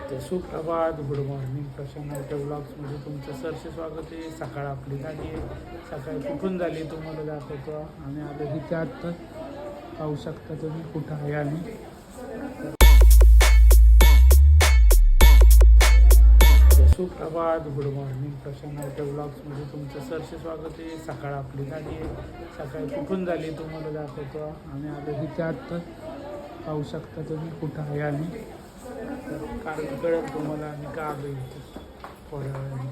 सुप्रभात, good morning. Prashant ब्लॉग्समध्ये तुमचं सरसे स्वागत आहे. सकाळ आपली झाली आहे. सकाळी कुठून झाली तुम्हाला दाखवतो. आम्ही आलो इथे आत्ता. पाहू शकता तुम्ही कुठं आहे आम्ही. सुप्रभात, गुड मॉर्निंग. प्रशांत ब्लॉग्समध्ये तुमचं सरसे स्वागत आहे. सकाळ आपली झाली आहे. सकाळी कुठून झाली तुम्हाला दाखवतो. आम्ही आलो इथे आत्ता. पाहू शकता तुम्ही कुठं आहे आम्ही. कारण कळत तुम्हाला आम्ही का आलो इथे थोड्या वेळाने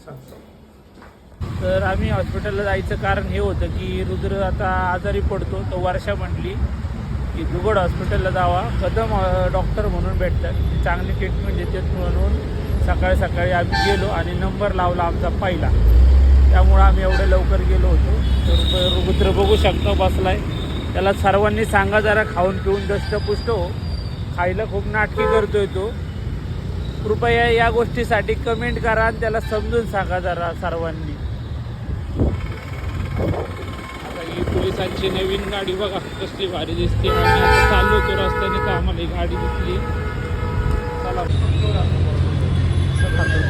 सांगतो. तर आम्ही हॉस्पिटलला जायचं कारण हे होतं की रुद्र आता आजारी पडतो. तर वर्षा म्हटली की दुगड हॉस्पिटलला जावा, कदम डॉक्टर म्हणून भेटतात, चांगली ट्रीटमेंट देतात म्हणून सकाळी सकाळी आम्ही गेलो आणि नंबर लावला आमचा पहिला. त्यामुळं आम्ही एवढं लवकर गेलो होतो. तर रुद्र बघू शकता बसलाय. त्याला सर्वांनी सांगा जरा खाऊन पिऊन दष्टपुष्ट हो. खायला खूप नाटकी करतोय तो. कृपया या गोष्टीसाठी कमेंट करा आणि त्याला समजून सांगा जरा सर्वांनी. आता ही पोलिसांची नवीन गाडी बघा कसली भारी दिसते. आम्ही आता चाललो होतो रस्त्याने तर आम्हाला ही गाडी दिसली. चला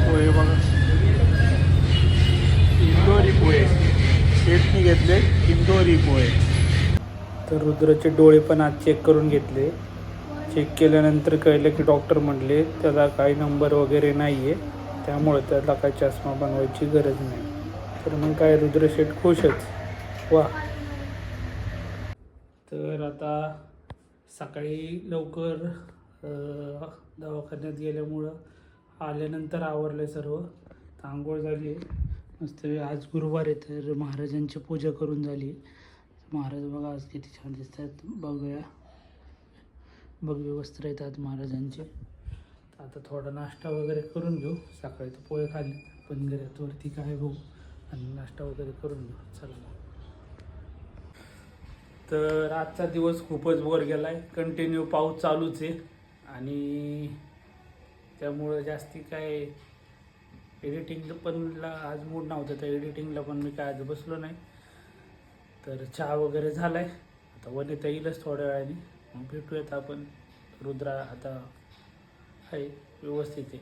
पोहे बघा, इंदोरी पोहे शेटनी घेतले. इंदोरी पोहे. तर रुद्राचे डोळे पण आज चेक करून घेतले. चेक केल्यानंतर कळलं की डॉक्टर म्हटले त्याला काही नंबर वगैरे नाही आहे, त्यामुळे त्याला काही चष्मा बनवायची गरज नाही. तर मग काय रुद्र शेठ खुशच. वा. तर आता सकाळी लवकर दवाखान्यात गेल्यामुळं आल्यानंतर आवरलं सर्व. आंघोळ झाली मस्त. आज गुरुवार आहे तर महाराजांची पूजा करून झाली. महाराज बघा आज किती छान दिसत आहेत. भगवे वस्त्र आहेत आज महाराजांचे. तर आता थोडा नाश्ता वगैरे करून घेऊ. सकाळी तर पोहे खाल्ले पण घरातवरती काय बघू आणि नाश्ता वगैरे करून घेऊ. चला मग. तर आजचा दिवस खूपच बोर गेला आहे. कंटिन्यू पाऊस चालूच आहे आणि त्यामुळं जास्ती काय एडिटिंगला पण आज मूड नव्हता. तर एडिटिंगला पण मी काय आज बसलो नाही. तर चहा वगैरे झाला आहे. आता वनिता येईलच थोड्या वेळाने, मग भेटूयात आपण. रुद्रा आता आहे व्यवस्थित आहे.